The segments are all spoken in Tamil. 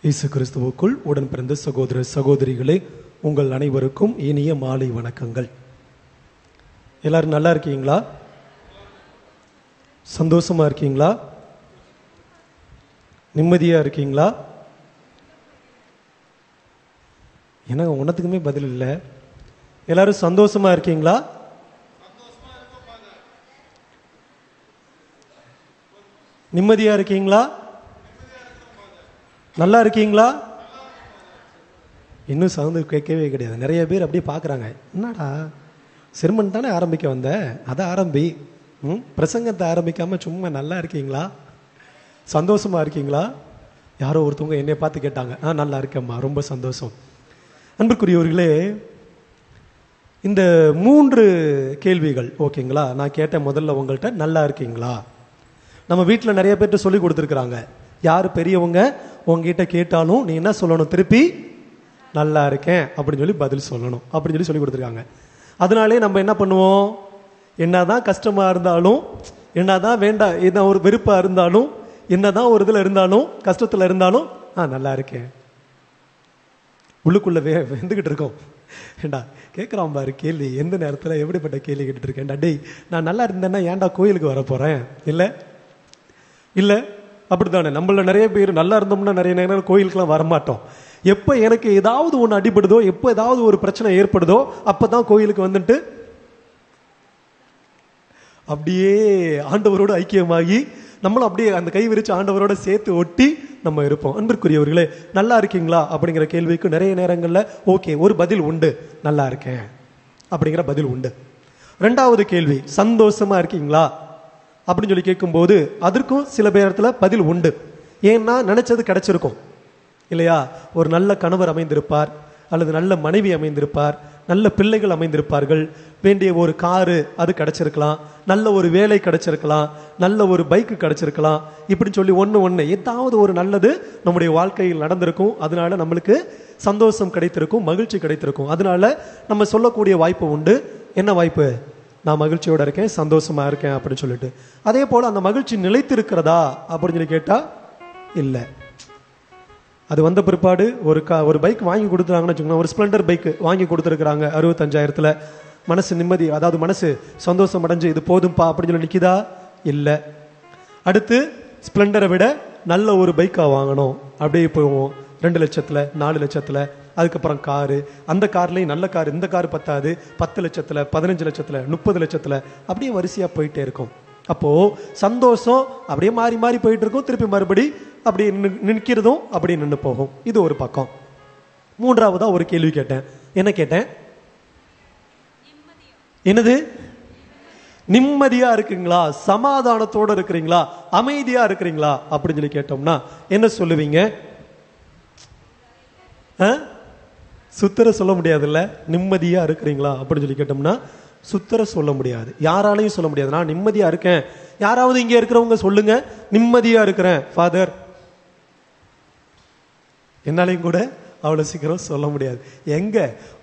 இயேசு கிறிஸ்துவுக்குள் உடன் பிறந்த சகோதர சகோதரிகளே, உங்கள் அனைவருக்கும் இனிய மாலை வணக்கங்கள். எல்லாரும் நல்லா இருக்கீங்களா? சந்தோஷமா இருக்கீங்களா? நிம்மதியா இருக்கீங்களா? எனக்கு ஒன்னத்துக்குமே பதில் இல்லை. எல்லாரும் சந்தோஷமா இருக்கீங்களா? நிம்மதியா இருக்கீங்களா? நல்லா இருக்கீங்களா? இன்னும் சவுண்டு கேட்கவே கிடையாது. நிறைய பேர் அப்படியே பார்க்குறாங்க, என்னடா செர்மன் தானே ஆரம்பிக்க வந்த, அதை ஆரம்பி, பிரசங்கத்தை ஆரம்பிக்காம சும்மா நல்லா இருக்கீங்களா, சந்தோஷமா இருக்கீங்களா? யாரோ ஒருத்தவங்க என்னை பார்த்து கேட்டாங்க. நல்லா இருக்கேம்மா, ரொம்ப சந்தோஷம். அன்புக்குரியவர்களே, இந்த 3 கேள்விகள் ஓகேங்களா நான் கேட்டேன். முதல்ல உங்கள்கிட்ட நல்லா இருக்கீங்களா? நம்ம வீட்டில் நிறைய பேர்கிட்ட சொல்லி கொடுத்துருக்குறாங்க. யார் பெரியவங்க உங்ககிட்ட கேட்டாலும் நீ என்ன சொல்லணும்? திருப்பி நல்லா இருக்கேன் அப்படின்னு சொல்லி பதில் சொல்லணும் அப்படின்னு சொல்லி கொடுத்துருக்காங்க. அதனாலே நம்ம என்ன பண்ணுவோம், என்னதான் கஷ்டமா இருந்தாலும், என்னதான் வேண்டாம், என்ன ஒரு வெறுப்பா இருந்தாலும், என்னதான் ஒரு இதில் இருந்தாலும், கஷ்டத்தில் இருந்தாலும் நல்லா இருக்கேன் உள்ளுக்குள்ள வெந்துக்கிட்டு இருக்கோம். ஏண்டா கேட்குறான் பாரு கேள்வி, எந்த நேரத்தில் எப்படிப்பட்ட கேள்வி கேட்டுட்டு இருக்கேன்டா. டேய், நான் நல்லா இருந்தேன்னா ஏன்டா கோயிலுக்கு வர போகிறேன்? இல்லை அப்படித்தானே. நம்மள நிறைய பேர் நல்லா இருந்தோம்னா நிறைய நேரம் கோயிலுக்கெல்லாம் வரமாட்டோம். எப்போ எனக்கு ஏதாவது ஒன்று அடிபடுதோ, எப்போ ஏதாவது ஒரு பிரச்சனை ஏற்படுதோ, அப்போ தான் கோயிலுக்கு வந்துட்டு அப்படியே ஆண்டவரோடு ஐக்கியமாகி நம்மளும் அப்படியே அந்த கை விரிச்சு ஆண்டவரோட சேர்த்து ஒட்டி நம்ம இருப்போம். அன்பிற்குரியவர்களே, நல்லா இருக்கீங்களா அப்படிங்கிற கேள்விக்கு நிறைய நேரங்களில் ஓகே ஒரு பதில் உண்டு, நல்லா இருக்கேன் அப்படிங்கிற பதில் உண்டு. 2வது கேள்வி, சந்தோஷமா இருக்கீங்களா அப்படின்னு சொல்லி கேட்கும்போது அதற்கும் சில பேரத்துல பதில் உண்டு. ஏன்னா நினைச்சது கிடைச்சிருக்கும் இல்லையா? ஒரு நல்ல கணவர் அமைந்திருப்பார், அல்லது நல்ல மனைவி அமைந்திருப்பார், நல்ல பிள்ளைகள் அமைந்திருப்பார்கள், வேண்டிய ஒரு காரு அது கிடைச்சிருக்கலாம், நல்ல ஒரு வேலை கிடைச்சிருக்கலாம், நல்ல ஒரு பைக்கு கிடைச்சிருக்கலாம். இப்படின்னு சொல்லி ஒன்று ஏதாவது ஒரு நல்லது நம்முடைய வாழ்க்கையில் நடந்திருக்கும். அதனால நம்மளுக்கு சந்தோஷம் கிடைத்திருக்கும், மகிழ்ச்சி கிடைத்திருக்கும். அதனால நம்ம சொல்லக்கூடிய வாய்ப்பு உண்டு. என்ன வாய்ப்பு? நான் மகிழ்ச்சியோட இருக்கேன், சந்தோஷமா இருக்கேன் அப்படின்னு சொல்லிட்டு. அதே போல அந்த மகிழ்ச்சி நிலைத்திருக்கிறதா அப்படின்னு சொல்லி கேட்டா இல்லை. அது வந்த பிற்பாடு ஒரு பைக் வாங்கி கொடுத்துறாங்கன்னு வச்சுக்கோங்க, ஒரு ஸ்ப்ளெண்டர் பைக் வாங்கி கொடுத்துருக்குறாங்க 65,000. மனசு நிம்மதி, அதாவது மனசு சந்தோஷம் அடைஞ்சு இது போதும்பா அப்படின்னு சொல்லி நிற்கிதா? இல்லை. அடுத்து ஸ்ப்ளெண்டரை விட நல்ல ஒரு பைக்காக வாங்கணும், அப்படியே போவோம் 2 லட்சத்தில் 4 லட்சத்தில். அதுக்கப்புறம் காரு, அந்த கார்லேயும் நல்ல கார், இந்த கார் பத்தாது, 10 லட்சத்தில் 15 லட்சத்தில் 30 லட்சத்தில் அப்படியே வரிசையாக போயிட்டே இருக்கும். அப்போது சந்தோஷம் அப்படியே மாறி மாறி போயிட்டு இருக்கும், திருப்பி மறுபடி அப்படி நிற்கிறதும் அப்படி நின்று போகும். இது ஒரு பக்கம். 3வதா ஒரு கேள்வி கேட்டேன். என்ன கேட்டேன்? என்னது? நிம்மதியா இருக்குங்களா, சமாதானத்தோட இருக்கிறீங்களா, அமைதியா இருக்கிறீங்களா அப்படின்னு சொல்லி கேட்டோம்னா என்ன சொல்லுவீங்க? சுத்தர சொல்ல முடியாதுல்ல. நிம்மதியா இருக்கிறீங்களா அப்படின்னு சொல்லி கேட்டோம்னா சுத்தர சொல்ல முடியாது, யாராலையும் சொல்ல முடியாது. நான் நிம்மதியா இருக்கேன். யாராவது இங்க இருக்கிறவங்க சொல்லுங்க, நிம்மதியா இருக்கிறேன் ஃபாதர். என்னாலையும் கூட அவ்வளவு சீக்கிரம் சொல்ல முடியாது. எங்க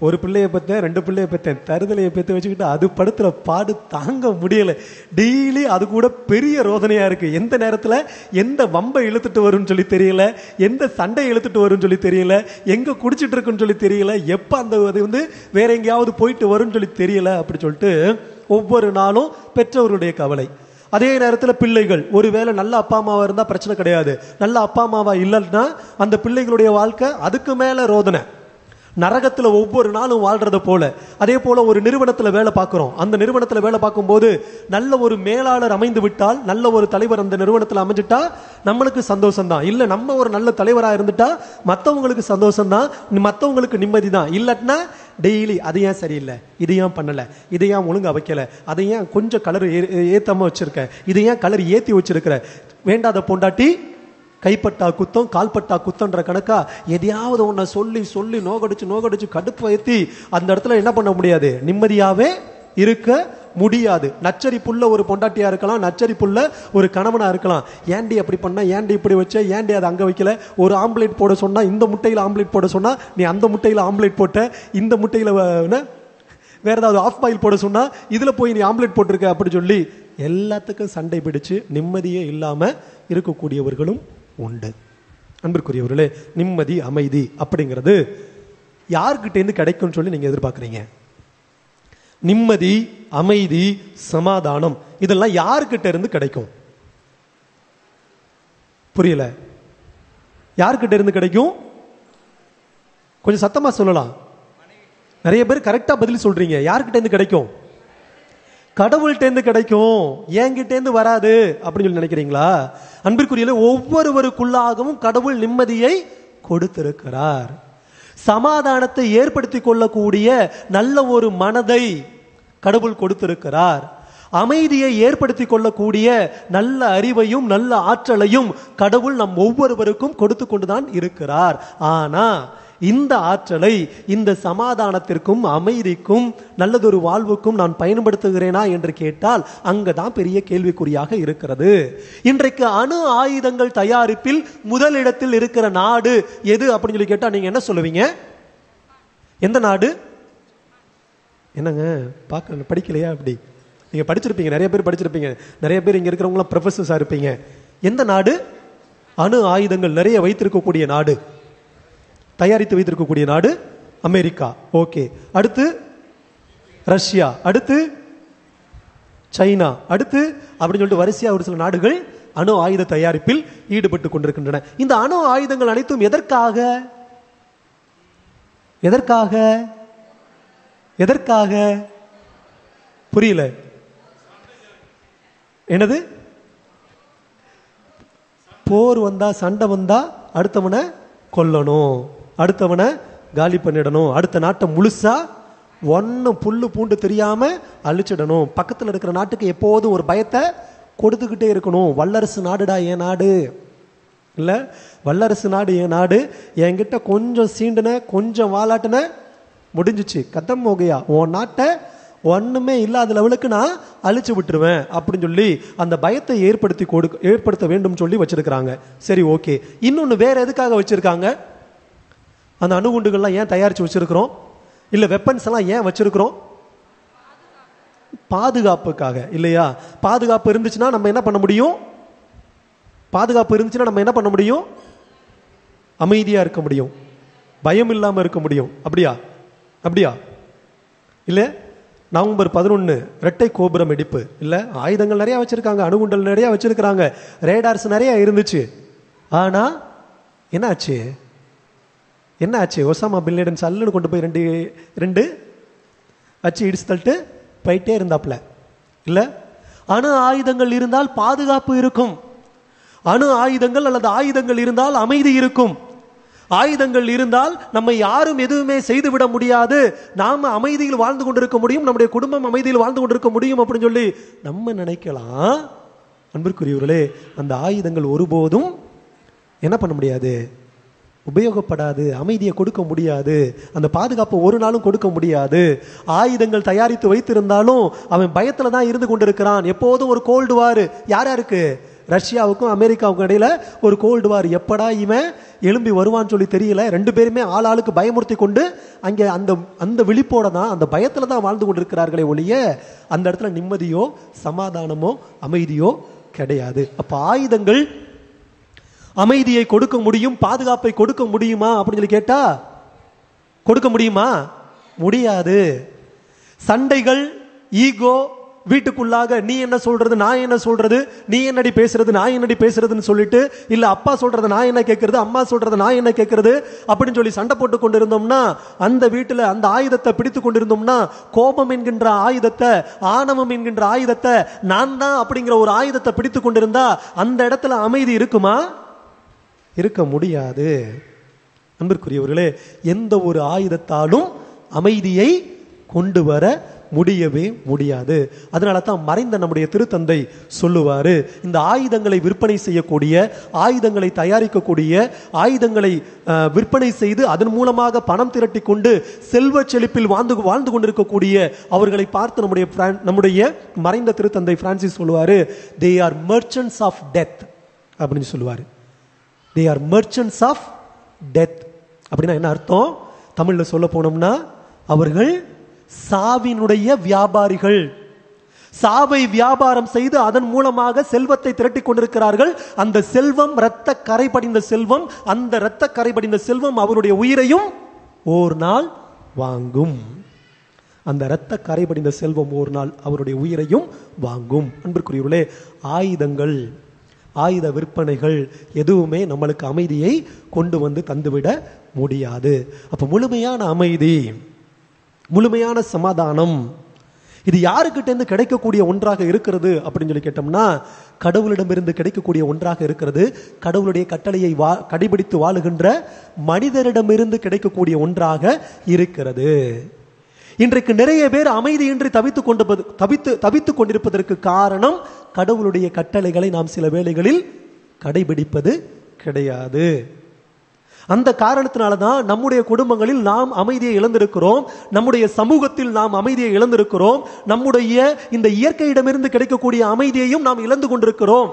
ஒரு பிள்ளைய பத்தேன், 2 பிள்ளைய பத்தேன், தருதலையை பெற்று வச்சுக்கிட்டு அது படுத்துற பாடு தாங்க முடியல. டெய்லி அது கூட பெரிய ரோதனையா இருக்கு. எந்த நேரத்துல எந்த வம்பை இழுத்துட்டு வரும்னு சொல்லி தெரியல, எந்த சண்டை இழுத்துட்டு வரும்னு சொல்லி தெரியல, எங்க குடிச்சிட்டு இருக்குன்னு சொல்லி தெரியல, எப்ப அந்த அது வேற எங்கேயாவது போயிட்டு வரும்னு சொல்லி தெரியல. அப்படி சொல்லிட்டு ஒவ்வொரு நாளும் பெற்றவர்களுடைய கவலை. அதே நேரத்தில் பிள்ளைகள் ஒருவேளை நல்ல அப்பா அம்மாவா இருந்தா பிரச்சனை கிடையாது, நல்ல அப்பா அம்மாவா இல்லைன்னா அந்த பிள்ளைகளுடைய வாழ்க்கை அதுக்கு மேல ரோதனை, நரகத்துல ஒவ்வொரு நாளும் வாழ்றத போல. அதே போல ஒரு நிறுவனத்துல வேலை பார்க்கிறோம். அந்த நிறுவனத்துல வேலை பார்க்கும்போது நல்ல ஒரு மேலாளர் அமைந்து விட்டால், நல்ல ஒரு தலைவர் அந்த நிறுவனத்துல அமைஞ்சிட்டா நம்மளுக்கு சந்தோஷம் தான். இல்ல நம்ம ஒரு நல்ல தலைவரா இருந்துட்டா மற்றவங்களுக்கு சந்தோஷம் தான், மற்றவங்களுக்கு நிம்மதி தான். இல்லட்னா டெய்லி அது ஏன் சரியில்லை, இது ஏன் பண்ணல, இதை ஏன் ஒழுங்கா வைக்கல, அதை ஏன் கொஞ்சம் கலர் ஏத்தாம வச்சிருக்க, இதை ஏன் கலர் ஏத்தி வச்சிருக்கிற, வேண்டாத பொண்டாட்டி கைப்பட்டா குத்தம் கால்பட்டா குத்தன்ற கணக்கா எதையாவது ஒன்ன சொல்லி சொல்லி நோகடிச்சு கடுப்பு ஏத்தி அந்த இடத்துல என்ன பண்ண முடியாது, நிம்மதியாவே இருக்க முடியாது. நச்சரிப்புள்ள ஒரு பொண்டாட்டியா இருக்கலாம், நச்சரிப்புள்ள ஒரு கணவனா இருக்கலாம். ஏண்டி அப்படி பண்ண, ஏண்டி இப்படி வச்ச, ஏண்டி அதை அங்க வைக்கல, ஒரு ஆம்லேட் போட சொன்னா இந்த முட்டையில ஆம்லேட் போட சொன்னா நீ அந்த முட்டையில ஆம்லேட் போட்ட, இந்த முட்டையில வேற ஏதாவது ஆஃப் பாயில் போட சொன்னா இதுல போய் நீ ஆம்லேட் போட்டிருக்க அப்படி சொல்லி எல்லாத்துக்கும் சண்டை பிடிச்சு நிம்மதியே இல்லாம இருக்கக்கூடியவர்களும் உண்டு. அன்பிற்குரியவர்களே, நிம்மதி அமைதி அப்படிங்கிறது யார்கிட்ட இருந்து கிடைக்கும்னு சொல்லி நீங்க எதிர்பார்க்குறீங்க? நிம்மதி, அமைதி, சமாதானம் இதெல்லாம் யார்கிட்ட இருந்து கிடைக்கும்? புரியல. யார்கிட்ட இருந்து கிடைக்கும்? கொஞ்சம் சத்தமா சொல்லலாம். நிறைய பேர் கரெக்டா பதில் சொல்றீங்க. யார்கிட்ட இருந்து கிடைக்கும்? கடவுள்கிட்ட இருந்து கிடைக்கும், என்கிட்ட இருந்து வராது அப்படின்னு சொல்லி நினைக்கிறீங்களா? அன்பிற்குரிய, ஒவ்வொருவருக்குள்ளாகவும் கடவுள் நிம்மதியை கொடுத்திருக்கிறார். சமாதானத்தை ஏற்படுத்தி கொள்ளக்கூடிய நல்ல ஒரு மனதை கடவுள் கொடுத்திருக்கிறார். அமைதியை ஏற்படுத்தி கொள்ளக்கூடிய நல்ல அறிவையும் நல்ல ஆற்றலையும் கடவுள் நம் ஒவ்வொருவருக்கும் கொடுத்து கொண்டுதான் இருக்கிறார். ஆனா இந்த ஆற்றலை இந்த சமாதானத்திற்கும் அமைதிக்கும் நல்லதொரு வாழ்வுக்கும் நான் பயன்படுத்துகிறேனா என்று கேட்டால் அங்கதான் பெரிய கேள்விக்குறியாக இருக்கிறது. இன்றைக்கு அணு ஆயுதங்கள் தயாரிப்பில் முதலிடத்தில் இருக்கிற நாடு எது அப்படின்னு சொல்லி கேட்டா நீங்க என்ன சொல்லுவீங்க? எந்த நாடு? என்னங்க பார்க்க படிக்கலையா? அப்படி நீங்க படிச்சிருப்பீங்க, நிறைய பேர் படிச்சிருப்பீங்க, நிறைய பேர் இங்க இருக்கிறவங்களாம் ப்ரொஃபசர்ஸா இருப்பீங்க. எந்த நாடு அணு ஆயுதங்கள் நிறைய வைத்திருக்கக்கூடிய நாடு, தயாரித்து வைத்திருக்கக்கூடிய நாடு? அமெரிக்கா. ஓகே. அடுத்து ரஷ்யா, அடுத்து சைனா, அடுத்து அப்படின்னு சொல்லிட்டு வரிசையா ஒரு சில நாடுகள் அணு ஆயுத தயாரிப்பில் ஈடுபட்டு கொண்டிருக்கின்றன. இந்த அணு ஆயுதங்கள் அனைத்தும் எதற்காக? எதற்காக? எதற்காக? புரியல. என்னது? போர் வந்தா, சண்டை வந்தா அடுத்தவனை கொல்லணும், அடுத்தவனை காலி பண்ணிடணும், அடுத்த நாட்டை முழுசா ஒன்னும் புல்லு பூண்டு தெரியாம அழிச்சிடணும், பக்கத்தில் இருக்கிற நாட்டுக்கு எப்போதும் ஒரு பயத்தை கொடுத்துக்கிட்டே இருக்கணும். வல்லரசு நாடுடா என் நாடு, இல்ல வல்லரசு நாடு என் நாடு, என்கிட்ட கொஞ்சம் சீண்டுன கொஞ்சம் வாலாட்டுன முடிஞ்சிச்சு, கதம் மோகையா, உன் நாட்டை ஒண்ணுமே இல்லாத லெவலுக்கு நான் அழிச்சு விட்டுருவேன் அப்படின்னு சொல்லி அந்த பயத்தை ஏற்படுத்த வேண்டும் சொல்லி வச்சிருக்கிறாங்க. சரி, ஓகே. இன்னொன்னு வேற எதுக்காக வச்சிருக்காங்க? அந்த அணுகுண்டுகள்லாம் ஏன் தயாரிச்சு வச்சிருக்கிறோம்? இல்ல வெப்பன்ஸ் எல்லாம் ஏன் வச்சிருக்கிறோம்? பாதுகாப்புக்காக, இல்லையா? பாதுகாப்பு இருந்துச்சுன்னா நம்ம என்ன பண்ண முடியும்? பாதுகாப்பு இருந்துச்சுன்னா நம்ம என்ன பண்ண முடியும்? அமைதியா இருக்க முடியும், பயம் இல்லாம இருக்க முடியும். அப்படியா? அப்படியா? இல்ல நவம்பர் 11 இரட்டை கோபுரம் வெடிப்பு, இல்ல ஆயுதங்கள் நிறைய வச்சிருக்காங்க, அணுகுண்டல் நிறைய வச்சிருக்காங்க, ரேடார்ஸ் நிறைய இருந்துச்சு. ஆனா என்னாச்சு? என்னாச்சு? ஒசாமா பின் லேடன் சல்லுன்னு கொண்டு போய் ரெண்டு வச்சு இடிச்சு தள்ளிட்டு போயிட்டே இருந்தாப்ல, இல்ல? அணு ஆயுதங்கள் இருந்தால் பாதுகாப்பு இருக்கும், அணு ஆயுதங்கள் அல்லது ஆயுதங்கள் இருந்தால் அமைதி இருக்கும், ஆயுதங்கள் இருந்தால் நம்ம யாரும் எதுவுமே செய்துவிட முடியாது, நாம அமைதியில் வாழ்ந்து கொண்டிருக்க முடியும், நம்முடைய குடும்பம் அமைதியில் வாழ்ந்து கொண்டிருக்க முடியும் அப்படின்னு சொல்லி நம்ம நினைக்கலாம். அன்பிற்குரியவர்களே, அந்த ஆயுதங்கள் ஒருபோதும் என்ன பண்ண முடியாது? உபயோகப்படாது, அமைதியை கொடுக்க முடியாது, அந்த பாதுகாப்பை ஒரு நாளும் கொடுக்க முடியாது. ஆயுதங்கள் தயாரித்து வைத்திருந்தாலும் அவன் பயத்துல தான் இருந்து கொண்டிருக்கிறான். எப்போதும் ஒரு கோல்டு வார். யாருக்கு? ரஷ்யாவுக்கும் அமெரிக்காவுக்கும் இடையில ஒரு கோல்டு வார். எப்படா இவன் எழும்பி வருவான்னு சொல்லி தெரியல. ரெண்டு பேருமே ஆளாளுக்கு பயமுறுத்தி கொண்டு அங்கே அந்த விழிப்போட தான், அந்த பயத்துல தான் வாழ்ந்து கொண்டிருக்கிறார்களே ஒழிய அந்த இடத்துல நிம்மதியோ சமாதானமோ அமைதியோ கிடையாது. அப்ப ஆயுதங்கள் அமைதியை கொடுக்க முடியும், பாதுகாப்பை கொடுக்க முடியுமா அப்படின்னு சொல்லி கேட்டா கொடுக்க முடியுமா? முடியாது. சண்டைகள், ஈகோ, வீட்டுக்குள்ளாக நீ என்ன சொல்றது நான் என்ன சொல்றது, நீ என்னடி பேசுறது நான் என்னடி பேசுறதுன்னு சொல்லிட்டு, இல்ல அப்பா சொல்றத நான் என்ன கேட்கறது, அம்மா சொல்றத நான் என்ன கேட்கறது அப்படின்னு சொல்லி சண்டை போட்டு கொண்டிருந்தோம்னா, அந்த வீட்டுல அந்த ஆயுதத்தை பிடித்து கொண்டிருந்தோம்னா, கோபம் என்கின்ற ஆயுதத்தை, ஆணவம் என்கின்ற ஆயுதத்தை, நான் தான் அப்படிங்கிற ஒரு ஆயுதத்தை பிடித்து கொண்டிருந்தா அந்த இடத்துல அமைதி இருக்குமா? இருக்க முடியாது. அன்பிற்குரியவர்களே, எந்த ஒரு ஆயுதத்தாலும் அமைதியை கொண்டு வர முடியவே முடியாது. அதனால தான் மறைந்த நம்முடைய திருத்தந்தை சொல்லுவாரு, இந்த ஆயுதங்களை விற்பனை செய்யக்கூடிய, ஆயுதங்களை தயாரிக்கக்கூடிய, ஆயுதங்களை விற்பனை செய்து அதன் மூலமாக பணம் திரட்டி கொண்டு செல்வ செழிப்பில் வாழ்ந்து கொண்டிருக்கக்கூடிய அவர்களை பார்த்து நம்முடைய மறைந்த திருத்தந்தை பிரான்சிஸ் சொல்லுவாரு, they are merchants of death அப்படின்னு சொல்லுவாரு. they are merchants of death அப்படின்னா என்ன அர்த்தம்? தமிழ்ல சொல்ல போனோம்னா அவர்கள் சாவினுடைய வியாபாரிகள். சாவை வியாபாரம் செய்து அதன் மூலமாக செல்வத்தை திரட்டி கொண்டிருக்கிறார்கள். அந்த செல்வம் இரத்த கரை படிந்த செல்வம். அந்த இரத்த கரை படிந்த செல்வம் அவருடைய உயிரையும் ஒரு நாள் வாங்கும். அந்த இரத்த கரை படிந்த செல்வம் ஒரு நாள் அவருடைய உயிரையும் வாங்கும். அன்பிற்குரியவர்களே, ஆயுதங்கள், ஆயுத விற்பனைகள் எதுவுமே நம்மளுக்கு அமைதியை கொண்டு வந்து தந்துவிட முடியாது. அப்ப முழுமையான அமைதி, முழுமையான சமாதானம் இது யாருக்கிட்ட இருந்து கிடைக்கக்கூடிய ஒன்றாக இருக்கிறது அப்படின்னு சொல்லி கேட்டோம்னா, கடவுளிடமிருந்து கிடைக்கக்கூடிய ஒன்றாக இருக்கிறது. கடவுளுடைய கட்டளையை கடைபிடித்து வாழுகின்ற மனிதரிடமிருந்து கிடைக்கக்கூடிய ஒன்றாக இருக்கிறது. இன்றைக்கு நிறைய பேர் அமைதியின்றி தவித்துக் கொண்டிருப்பதற்கு காரணம் கடவுளுடைய கட்டளைகளை நாம் சில வேளைகளில் கடைபிடிப்பது கிடையாது. அந்த காரணத்தினாலதான் நம்முடைய குடும்பங்களில் நாம் அமைதியை இழந்திருக்கிறோம். நம்முடைய சமூகத்தில் நாம் அமைதியை இழந்திருக்கிறோம். நம்முடைய இந்த இயற்கையிடமிருந்து கிடைக்கக்கூடிய அமைதியையும் நாம் இழந்து கொண்டிருக்கிறோம்.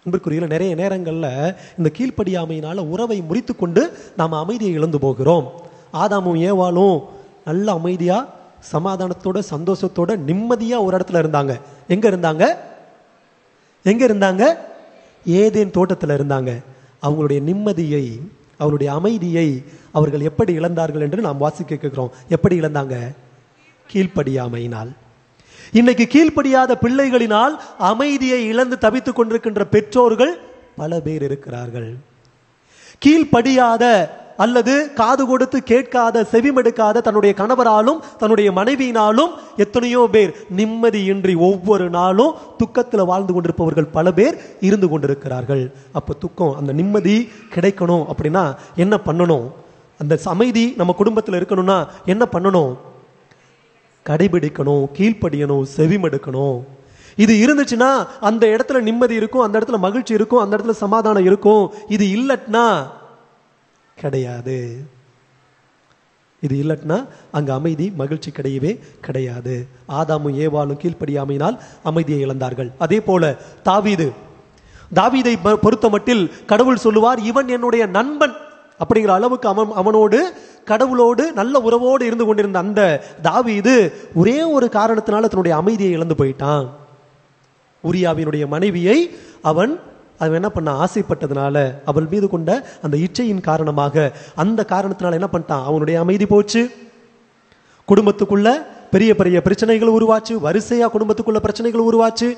அன்பிற்குரிய நிறைய நேரங்கள்ல இந்த கீழ்ப்படியாமையினால உறவை முறித்து கொண்டு நாம் அமைதியை இழந்து போகிறோம். ஆதாமும் ஏவாளும் நல்ல அமைதியா, சமாதானத்தோட, சந்தோஷத்தோட, நிம்மதியா ஒரு இடத்துல இருந்தாங்க. எங்க இருந்தாங்க? எங்க இருந்தாங்க? ஏதேன் தோட்டத்தில் இருந்தாங்க. அவங்களுடைய நிம்மதியை, அவருடைய அமைதியை அவர்கள் எப்படி இழந்தார்கள் என்று நாம் வாசிக்க கேட்கிறோம். எப்படி இழந்தாங்க? கீழ்ப்படியாமையினால். இன்னைக்கு கீழ்ப்படியாத பிள்ளைகளினால் அமைதியை இழந்து தவித்துக் கொண்டிருக்கின்ற பெற்றோர்கள் பல பேர் இருக்கிறார்கள். கீழ்ப்படியாத அல்லது காது கொடுத்து கேட்காத, செவிமெடுக்காத தன்னுடைய கணவராலும் தன்னுடைய மனைவியினாலும் எத்தனையோ பேர் நிம்மதியின்றி ஒவ்வொரு நாளும் துக்கத்தில் வாழ்ந்து கொண்டிருப்பவர்கள் பல பேர் இருந்து கொண்டிருக்கிறார்கள். அப்ப துக்கம், அந்த நிம்மதி கிடைக்கணும் அப்படின்னா என்ன பண்ணணும்? அந்த அமைதி நம்ம குடும்பத்தில் இருக்கணும்னா என்ன பண்ணணும்? கடைபிடிக்கணும், கீழ்ப்படியணும், செவிமெடுக்கணும். இது இருந்துச்சுன்னா அந்த இடத்துல நிம்மதி இருக்கும், அந்த இடத்துல மகிழ்ச்சி இருக்கும், அந்த இடத்துல சமாதானம் இருக்கும். இது இல்லட்னா கிடையாது. இது இல்லட்னா அங்க அமைதி, மகிழ்ச்சி கிடையவே கிடையாது. ஆதாமும் ஏவாளும் கீழ்ப்படியாமையினால் அமைதியை இழந்தார்கள். அதே போல தாவீதை பொறுத்த மட்டில் கடவுள் சொல்லுவார், இவன் என்னுடைய நண்பன் அப்படிங்கிற அளவுக்கு அவனோடு, கடவுளோடு நல்ல உறவோடு இருந்து கொண்டிருந்த அந்த தாவீது ஒரே ஒரு காரணத்தினால தன்னுடைய அமைதியை இழந்து போயிட்டான். உரியாவினுடைய மனைவியை அவன் என்ன பண்ண ஆசைப்பட்டதுனால, அவள் மீது கொண்ட அந்த இச்சையின் காரணமாக, அந்த காரணத்தினால என்ன பண்ணிட்டான்? அவனுடைய அமைதி போச்சு. குடும்பத்துக்குள்ள பெரிய பெரிய பிரச்சனைகள் உருவாச்சு. வரிசையா குடும்பத்துக்குள்ள பிரச்சனைகள் உருவாச்சு.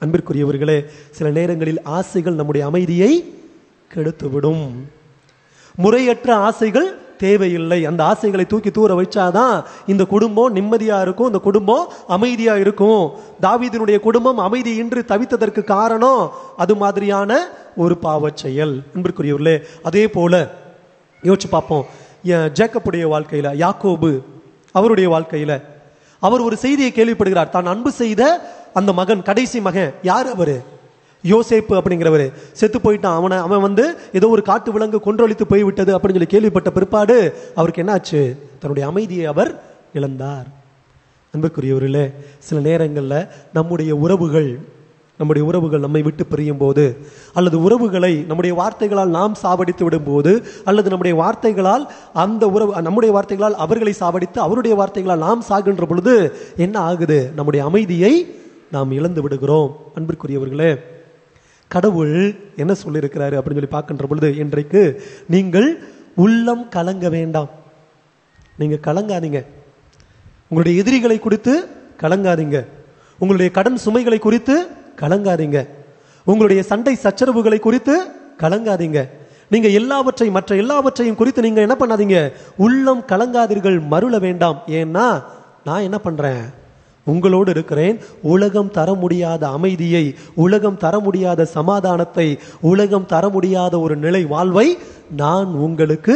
அன்பிற்குரியவர்களே, சில நேரங்களில் ஆசைகள் நம்முடைய அமைதியை கெடுத்துவிடும். முறையற்ற ஆசைகள் தேவையில்லை. அந்த ஆசைகளை தூக்கி தூர வச்சாதான் இந்த குடும்பம் நிம்மதியா இருக்கும், இந்த குடும்பம் அமைதியா இருக்கும். தாவீதினுடைய குடும்பம் அமைதியின்றி தவித்ததற்கு காரணம் அது மாதிரியான ஒரு பாவச் செயல். அன்பிற்குரியவர்களே, அதே போல யோசிச்சு பார்ப்போம். ஜேக்கப்புடைய வாழ்க்கையில, யாக்கோபு அவருடைய வாழ்க்கையில அவர் ஒரு செய்தியை கேள்விப்படுகிறார். தான் அன்பு செய்த அந்த மகன், கடைசி மகன், யார் அவரு? யோசேப்பு அப்படிங்கிறவரு செத்து போயிட்டான். அவன் ஏதோ ஒரு காட்டு விலங்கு கொன்றொழித்து போய்விட்டது அப்படின்னு சொல்லி கேள்விப்பட்ட பிற்பாடு அவருக்கு என்னாச்சு? தன்னுடைய அமைதியை அவர் இழந்தார். அன்புக்குரியவர்களே, சில நேரங்கள்ல நம்முடைய உறவுகள் நம்மை விட்டு பிரியும் போது, அல்லது உறவுகளை நம்முடைய வார்த்தைகளால் நாம் சாவடித்து விடும் போது, அல்லது நம்முடைய வார்த்தைகளால் நம்முடைய வார்த்தைகளால் அவர்களை சாவடித்து, அவருடைய வார்த்தைகளால் நாம் சாகின்ற பொழுது என்ன ஆகுது? நம்முடைய அமைதியை நாம் இழந்து விடுகிறோம். அன்பிற்குரியவர்களே, கடவுள் என்ன சொல்லியிருக்கிறாரு அப்படின்னு சொல்லி பார்க்கின்ற பொழுது, இன்றைக்கு நீங்கள் உள்ளம் கலங்க வேண்டாம். நீங்க கலங்காதீங்க. உங்களுடைய எதிரிகளை குறித்து கலங்காதீங்க. உங்களுடைய கடன் சுமைகளை குறித்து கலங்காதீங்க. உங்களுடைய சண்டை சச்சரவுகளை குறித்து கலங்காதீங்க. நீங்க மற்ற எல்லாவற்றையும் குறித்து நீங்க என்ன பண்ணாதீங்க? உள்ளம் கலங்காதீர்கள், மருள வேண்டாம். ஏன்னா நான் என்ன பண்றேன்? உங்களோடு இருக்கிறேன். உலகம் தர முடியாத அமைதியை, உலகம் தர முடியாத சமாதானத்தை, உலகம் தர முடியாத ஒரு நிலை வாழ்வை நான் உங்களுக்கு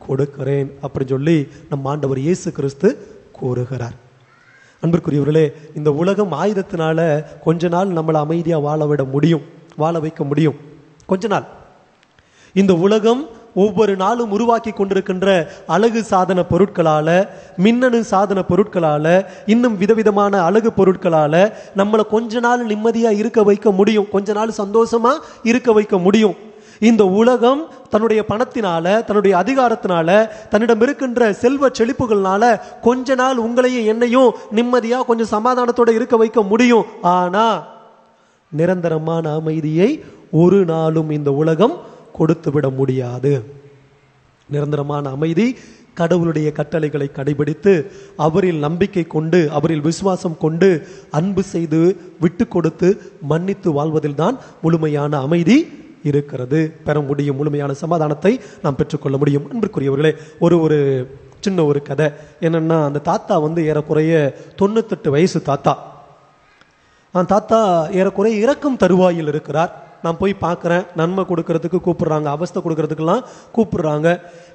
கொடுக்கிறேன் அப்படின்னு சொல்லி நம் ஆண்டவர் இயேசு கிறிஸ்து கூறுகிறார். அன்பிற்குரியவர்களே, இந்த உலகம் ஆயுதத்தினால கொஞ்ச நாள் நம்மளை அமைதியா வாழ வைக்க முடியும். கொஞ்ச நாள். இந்த உலகம் ஒவ்வொரு நாளும் உருவாக்கி கொண்டிருக்கின்ற அழகு சாதன பொருட்களால, மின்னணு சாதன பொருட்களால, இன்னும் விதவிதமான அழகு பொருட்களால நம்மளை கொஞ்ச நாள் நிம்மதியா இருக்க வைக்க முடியும், கொஞ்ச நாள் சந்தோஷமா இருக்க வைக்க முடியும். இந்த உலகம் தன்னுடைய பணத்தினால, தன்னுடைய அதிகாரத்தினால, தன்னிடம் இருக்கின்ற செல்வ செழிப்புகள்னால கொஞ்ச நாள் உங்களையும் என்னையும் நிம்மதியா கொஞ்சம் சமாதானத்தோட இருக்க வைக்க முடியும். ஆனா நிரந்தரமான அமைதியை ஒரு நாளும் இந்த உலகம் கொடுத்து விட முடியாது. நிரந்தரமான அமைதி கடவுளுடைய கட்டளைகளை கடைபிடித்து, அவரில் நம்பிக்கை கொண்டு, அவரில் விசுவாசம் கொண்டு, அன்பு செய்து, விட்டு கொடுத்து, மன்னித்து வாழ்வதில் தான் முழுமையான அமைதி இருக்கிறது. பெற முடியும். முழுமையான சமாதானத்தை நாம் பெற்றுக்கொள்ள முடியும். அன்பிற்குரியவர்களே, ஒரு சின்ன ஒரு கதை என்னன்னா, அந்த தாத்தா ஏறக்குறைய 98 வயசு தாத்தா. அந்த தாத்தா ஏறக்குறைய இறக்கும் தருவாயில் இருக்கிறார். நான் போய் பார்க்குறேன். நன்மை கொடுக்கறதுக்கு கூப்பிடுறாங்க, அவஸ்தை கொடுக்கறதுக்கெல்லாம் கூப்பிடுறாங்க.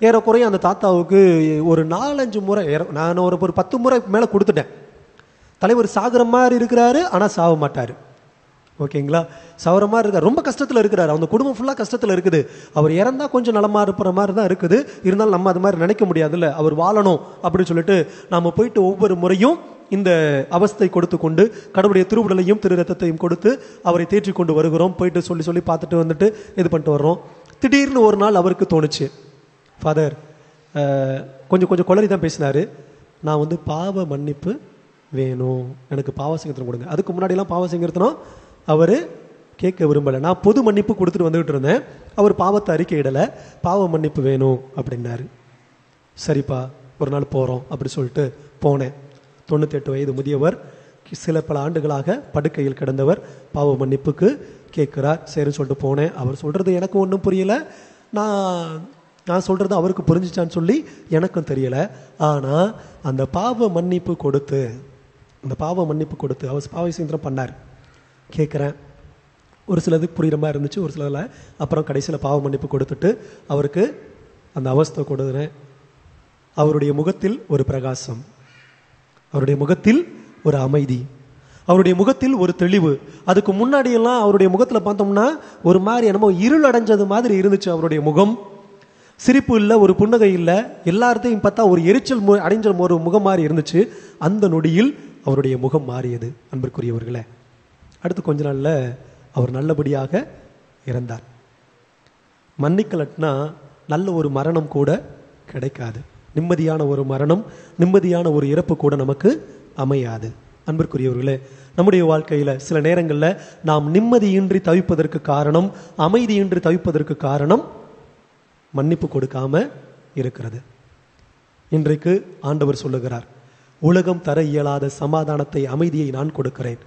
ஏறக்குறைய அந்த தாத்தாவுக்கு ஒரு 4-5 முறை, நான் ஒரு 10 முறை மேலே கொடுத்துட்டேன். தலைவர் சாகுற மாதிரி இருக்கிறாரு, ஆனால் சாக மாட்டார். ஓகேங்களா? சாகுற மாதிரி இருக்கார். ரொம்ப கஷ்டத்தில் இருக்கிறாரு. அந்த குடும்பம் ஃபுல்லாக கஷ்டத்தில் இருக்குது. அவர் இறந்தா கொஞ்சம் நலமா இருப்பற மாதிரி தான் இருக்குது. இருந்தாலும் நம்ம அது மாதிரி நினைக்க முடியாதுல்ல. அவர் வாழணும் அப்படின்னு சொல்லிட்டு நாம போயிட்டு ஒவ்வொரு முறையும் இந்த அவஸ்தை கொடுத்து கொண்டு கடவுளுடைய திருவுடலையும் திரு ரத்தத்தையும் கொடுத்து அவரை தேற்றி கொண்டு வருகிறோம். போயிட்டு சொல்லி சொல்லி பார்த்துட்டு வந்துட்டு இது பண்ணிட்டு வர்றோம். திடீர்னு ஒரு நாள் அவருக்கு தோணுச்சு, ஃபாதர் கொஞ்சம் கொளறி தான் பேசினாரு, நான் பாவ மன்னிப்பு வேணும், எனக்கு பாவ சங்கீர்த்தனம் கொடுங்க. அதுக்கு முன்னாடிலாம் பாவ சங்கீர்த்தனம் அவர் கேட்க விரும்பலை. நான் பொது மன்னிப்பு கொடுத்துட்டு வந்துகிட்டு இருந்தேன். அவர் பாவத்தை அறிக்கையிடலை, பாவ மன்னிப்பு வேணும் அப்படின்னாரு. சரிப்பா, ஒரு நாள் போகிறோம் அப்படி சொல்லிட்டு போனேன். 98 வயது முதியவர், சில பல ஆண்டுகளாக படுக்கையில் கிடந்தவர், பாவ மன்னிப்புக்கு கேட்கிறார். சரின்னு சொல்லிட்டு போனேன். அவர் சொல்றது எனக்கு ஒன்றும் புரியல, நான் சொல்றது அவருக்கு புரிஞ்சிச்சான்னு சொல்லி எனக்கும் தெரியல. ஆனா அந்த பாவ மன்னிப்பு கொடுத்து அவர் பாவ சங்கீர்த்தனம் பண்ணார். கேட்குறேன், ஒரு சிலதுக்கு புரிகிற மாதிரி இருந்துச்சு, ஒரு சிலதில். அப்புறம் கடைசியில் பாவ மன்னிப்பு கொடுத்துட்டு அவருக்கு அந்த அவஸ்தை கொடுக்குறேன். அவருடைய முகத்தில் ஒரு பிரகாசம், அவருடைய முகத்தில் ஒரு அமைதி, அவருடைய முகத்தில் ஒரு தெளிவு. அதுக்கு முன்னாடியெல்லாம் அவருடைய முகத்தில் பார்த்தோம்னா ஒரு மாதிரி என்னமோ இருள் அடைஞ்சது மாதிரி இருந்துச்சு. அவருடைய முகம் சிரிப்பு இல்லை, ஒரு புன்னகை இல்லை, எல்லாத்தையும் பார்த்தா ஒரு எரிச்சல் அடைஞ்ச ஒரு முகம் மாதிரி இருந்துச்சு. அந்த நொடியில் அவருடைய முகம் மாறியது. அன்பிற்குரியவர்களே, அடுத்து கொஞ்ச நாள்ல அவர் நல்லபடியாக இறந்தார். மன்னிக்கலட்னா நல்ல ஒரு மரணம் கூட கிடைக்காது. நிம்மதியான ஒரு மரணம், நிம்மதியான ஒரு இறப்பு கூட நமக்கு அமையாது. அன்பிற்குரியவர்களே, நம்முடைய வாழ்க்கையில சில நேரங்களில் நாம் நிம்மதியின்றி தவிப்பதற்கு காரணம், அமைதியின்றி தவிப்பதற்கு காரணம் மன்னிப்பு கொடுக்காம இருக்கிறது. இன்றைக்கு ஆண்டவர் சொல்லுகிறார், உலகம் தர இயலாத சமாதானத்தை, அமைதியை நான் கொடுக்கிறேன்.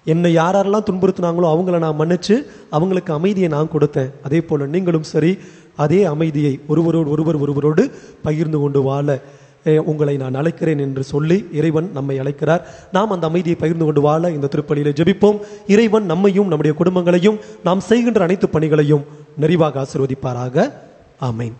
என்னை யாரெல்லாம் துன்புறுத்தினாங்களோ அவங்கள நான் மன்னிச்சு அவங்களுக்கு அமைதியை நான் கொடுத்தேன். அதே போல நீங்களும் சரி அதே அமைதியை ஒருவரோடு பகிர்ந்து கொண்டு வாழ உங்களை நான் அழைக்கிறேன் என்று சொல்லி இறைவன் நம்மை அழைக்கிறார். நாம் அந்த அமைதியை பகிர்ந்து கொண்டு வாழ இந்த திருப்பலியில ஜெபிப்போம். இறைவன் நம்மையும் நம்முடைய குடும்பங்களையும் நாம் செய்கின்ற அனைத்து பணிகளையும் நிறைவாக ஆசீர்வதிப்பாராக. ஆமென்.